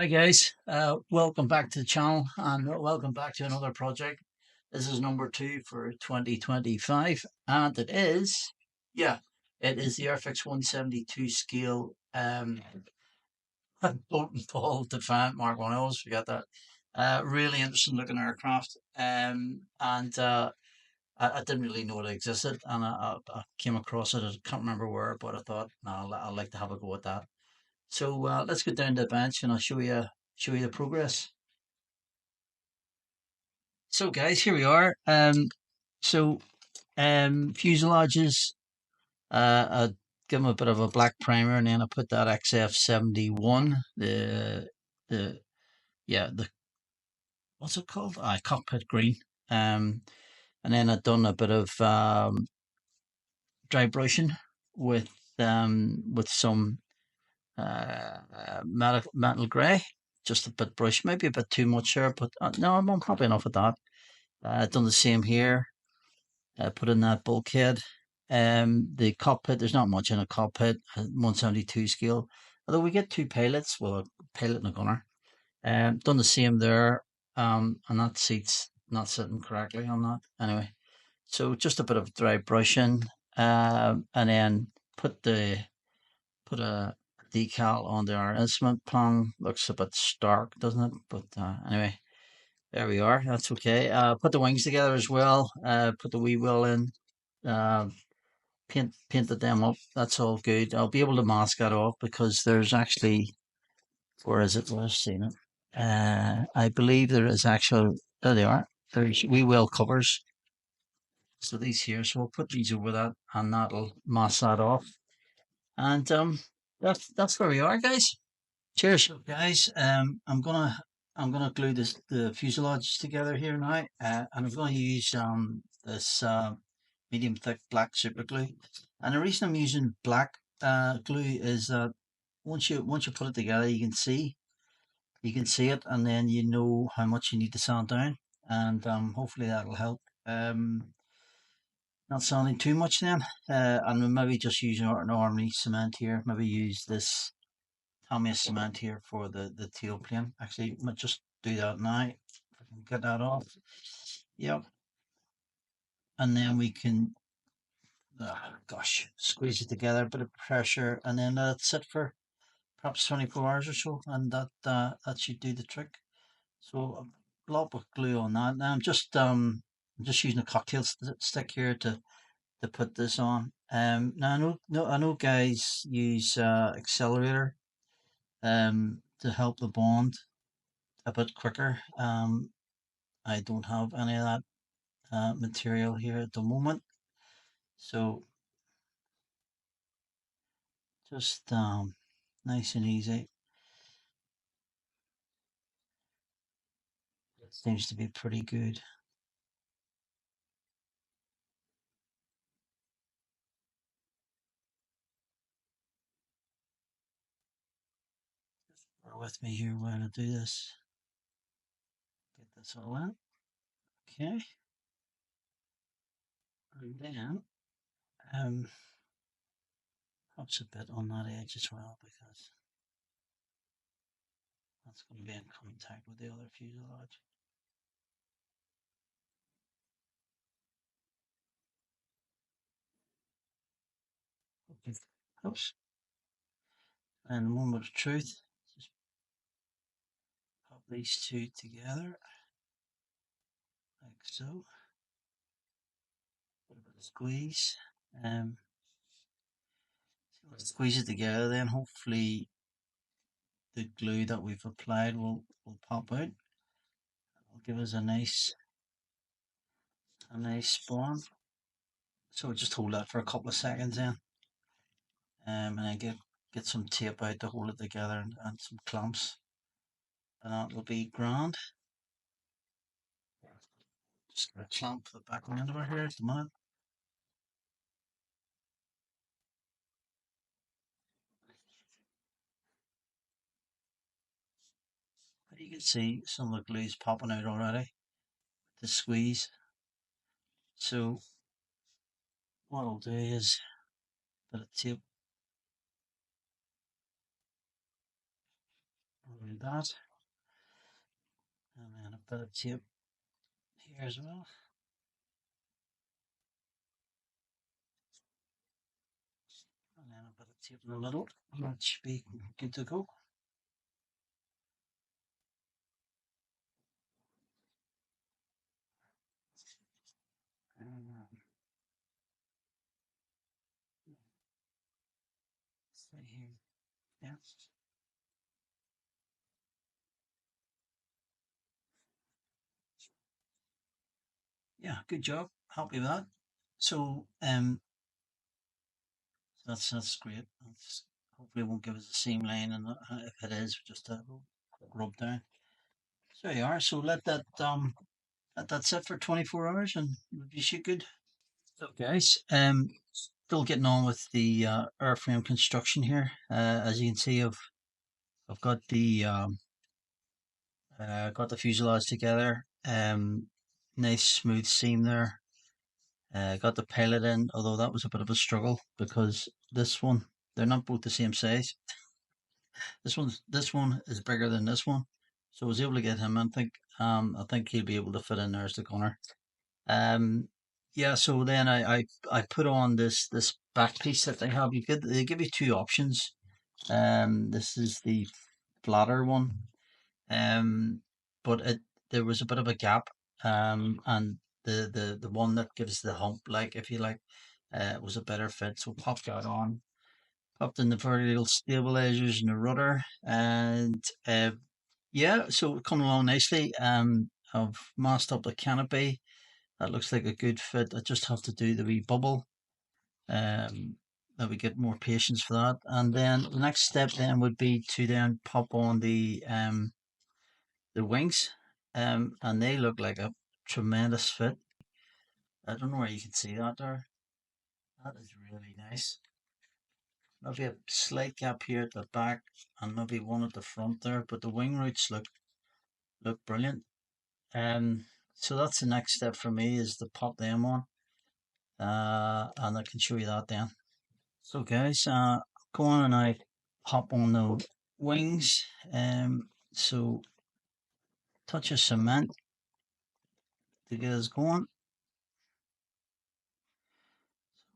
Hi guys, welcome back to the channel and welcome back to another project. This is number 2 for 2025 and it is the Airfix 172 scale Boulton Paul Defiant Mk.1. I always forget that. Really interesting looking aircraft, and I didn't really know it existed, and I came across it. I can't remember where, but I thought, no, I'd like to have a go at that. So let's get down to the bench and I'll show you the progress. So guys, here we are. So Fuselages. I give them a bit of a black primer, and then I put that XF71. The yeah the what's it called? Cockpit green. And then I've done a bit of dry brushing with some metal grey. Just a bit brush, maybe a bit too much here, but no, I'm happy enough with that. I've done the same here. Put in that bulkhead. The cockpit, there's not much in a cockpit, 172 scale. Although we get two pilots, well, a pilot and a gunner. Done the same there, and that seat's not sitting correctly on that. Anyway, so just a bit of dry brushing, and then put the put a decal on our instrument plan. Looks a bit stark, doesn't it? But anyway, there we are. That's okay. Put the wings together as well. Put the wee wheel in. Uh, painted them up. That's all good. I'll be able to mask that off because there's actually, where is it? Where's seen it? I believe there is actual. There they are. There's wee wheel covers. So these here. So we'll put these over that, and that'll mask that off. And that's where we are, guys. Cheers. So guys, I'm gonna glue the fuselage together here now, and I'm gonna use this medium thick black super glue. And the reason I'm using black glue is that once you put it together, you can see it, and then you know how much you need to sand down, and hopefully that'll help. Not sanding too much then, and maybe just use an ordinary cement here. Maybe use this Tamiya cement here for the tail plane. Actually, might just do that now. If I can get that off. Yep. And then we can, squeeze it together, a bit of pressure, and then let it sit for perhaps 24 hours or so, and that should do the trick. So a blob of glue on that. Now I'm just using a cocktail stick here to put this on. Now I know guys use accelerator to help the bond a bit quicker. I don't have any of that material here at the moment, so just nice and easy. It seems to be pretty good. Bear with me here while I do this. Get this all in. Okay. And then perhaps a bit on that edge as well, because that's going to be in contact with the other fuselage. Okay. Oops. And a moment of truth. Just pop these two together, like so. Put a bit of squeeze. Squeeze it together, then hopefully the glue that we've applied will pop out. It'll give us a nice spawn. So we'll just hold that for a couple of seconds then, and then get some tape out to hold it together, and some clamps, and that will be grand. Just gonna clamp the back end of it here at the minute. But you can see some of the glue's popping out already. The squeeze. So what I'll do is a bit of tape do that. And then a bit of tape here as well. And then a bit of tape in the middle. That should be good to go. And stay here. Yeah. Yeah, good job. Happy with that. So that's great. That's, hopefully it won't give us the same line, and if it is, just a rub down. So there you are. So that's it for 24 hours, and you should good. So guys, still getting on with the airframe construction here. As you can see, I've got the fuselage together. Nice smooth seam there. Got the pilot in, although that was a bit of a struggle because this one, they're not both the same size. This one is bigger than this one, so I was able to get him. I think he'll be able to fit in there as the gunner. Um, yeah. So then I put on this back piece that they have. They give you two options. This is the flatter one. But there was a bit of a gap. And the one that gives the hump, like if you like, was a better fit. So popped that on. Popped in the very little stabilizers and the rudder, and yeah, so coming along nicely. I've masked up the canopy. That looks like a good fit. I just have to do the wee bubble. That we get more patience for that. And then the next step then would be to then pop on the wings. And they look like a tremendous fit. I don't know where you can see that there. That is really nice. Maybe a slight gap here at the back and maybe one at the front there, but the wing roots look brilliant. So that's the next step for me is to pop them on. And I can show you that then. So guys, go on and I pop on the wings. So touch of cement to get us going.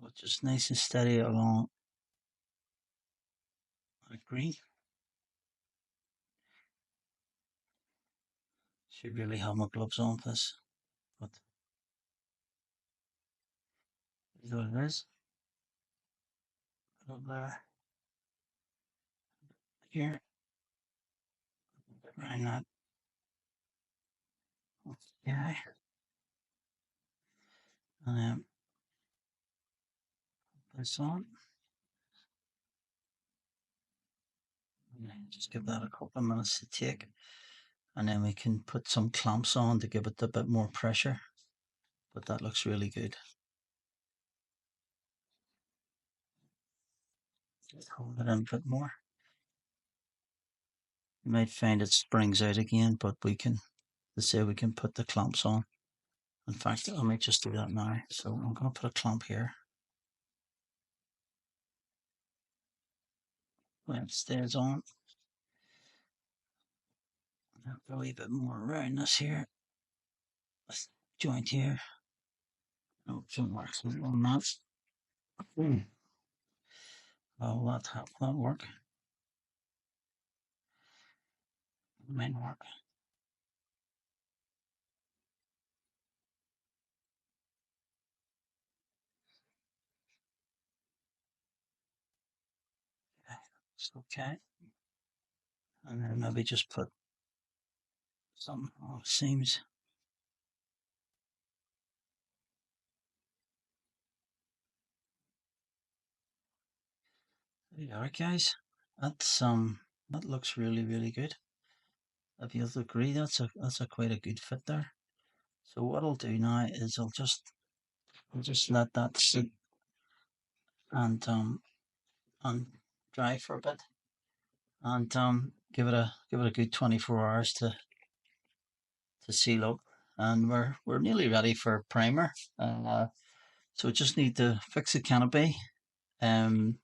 So just nice and steady along the green. Should really have my gloves on for this, but is what it is. Put up there, here, around that. Okay, and then this on. And then just give that a couple of minutes to take, and then we can put some clamps on to give it a bit more pressure. But that looks really good. Just hold it in a bit more. You might find it springs out again, but we can, let's say we can put the clamps on. In fact, I might just do that now. So I'm going to put a clamp here. When it stays on, a wee bit more around this here. This joint here. No, it shouldn't work on that. Oh, that work. It might work. Okay, it's okay. And then maybe just put some seams. There you are, guys. That's that looks really good. If you agree, that's a quite a good fit there. So what I'll do now is I'll just let that sit and and dry for a bit, and give it a good 24 hours to seal up, and we're nearly ready for primer. So we just need to fix the canopy. Um,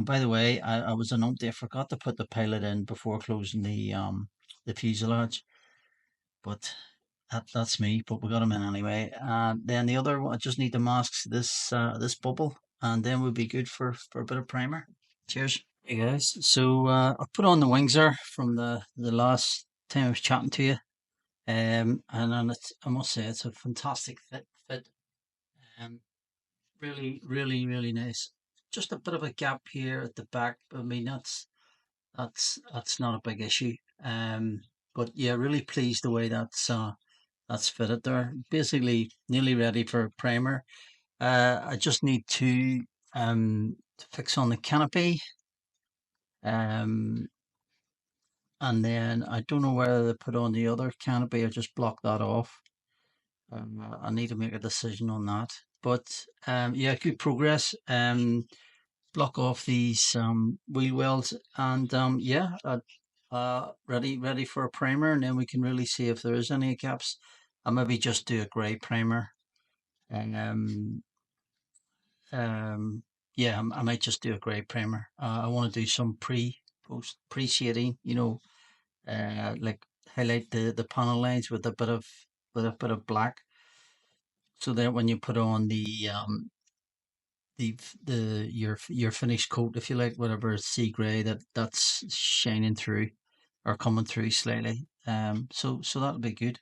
And by the way, I was an umpty. I forgot to put the pilot in before closing the fuselage, but that's me. But we got him in anyway. And then the other one, I just need to mask this bubble, and then we'll be good for a bit of primer. Cheers. Hey guys, so I put on the wings there from the last time I was chatting to you, and I must say it's a fantastic fit, um, really nice. Just a bit of a gap here at the back. I mean that's not a big issue. But yeah, really pleased the way that's fitted there. Basically, nearly ready for primer. I just need to fix on the canopy. Um, and then I don't know whether to put on the other canopy or just block that off. I need to make a decision on that. But yeah, good progress. Block off these wheel wells, and yeah, ready for a primer, and then we can really see if there is any gaps. I'll maybe just do a grey primer, and yeah, I might just do a grey primer. I want to do some pre shading, like highlight the panel lines with a bit of black, so that when you put on your finished coat, if you like, whatever sea grey, that's shining through or coming through slightly. So that'll be good.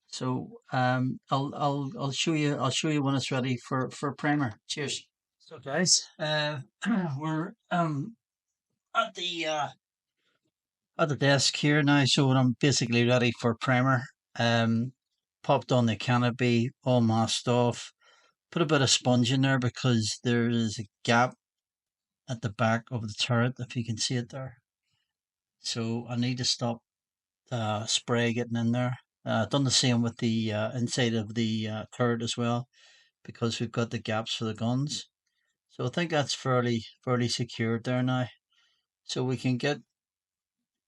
So I'll show you when it's ready for primer. Cheers. So guys, we're at the desk here now, so I'm basically ready for primer. Um, Popped on the canopy, all masked off. Put a bit of sponge in there because there is a gap at the back of the turret, if you can see it there. So I need to stop spray getting in there. Done the same with the inside of the turret as well, because we've got the gaps for the guns. So I think that's fairly secured there now. So we can get,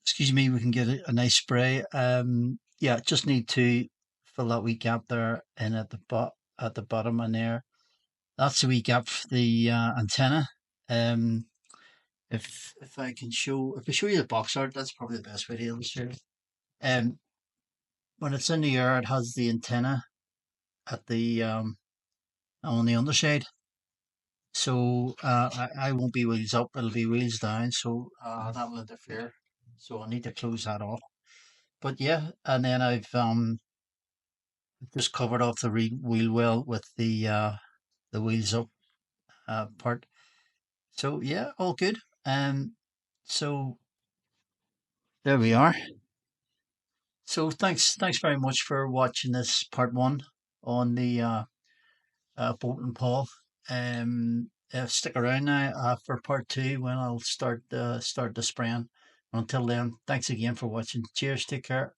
excuse me, we can get a nice spray. Yeah, just need to fill that wee gap there in at the bottom and there. That's the wee gap for the antenna. Um, if I can show, if I show you the box art, that's probably the best way to illustrate it. Um, when it's in the air, it has the antenna at the on the underside. So I won't be wheels up; it'll be wheels down. So that will interfere. So I need to close that off. But yeah, and then I've just covered off the wheel well with the wheels up part. So yeah, all good. So there we are. So thanks very much for watching this part one on the Boulton Paul. Stick around now for part two when I'll start the spraying. Until then, thanks again for watching. Cheers, take care.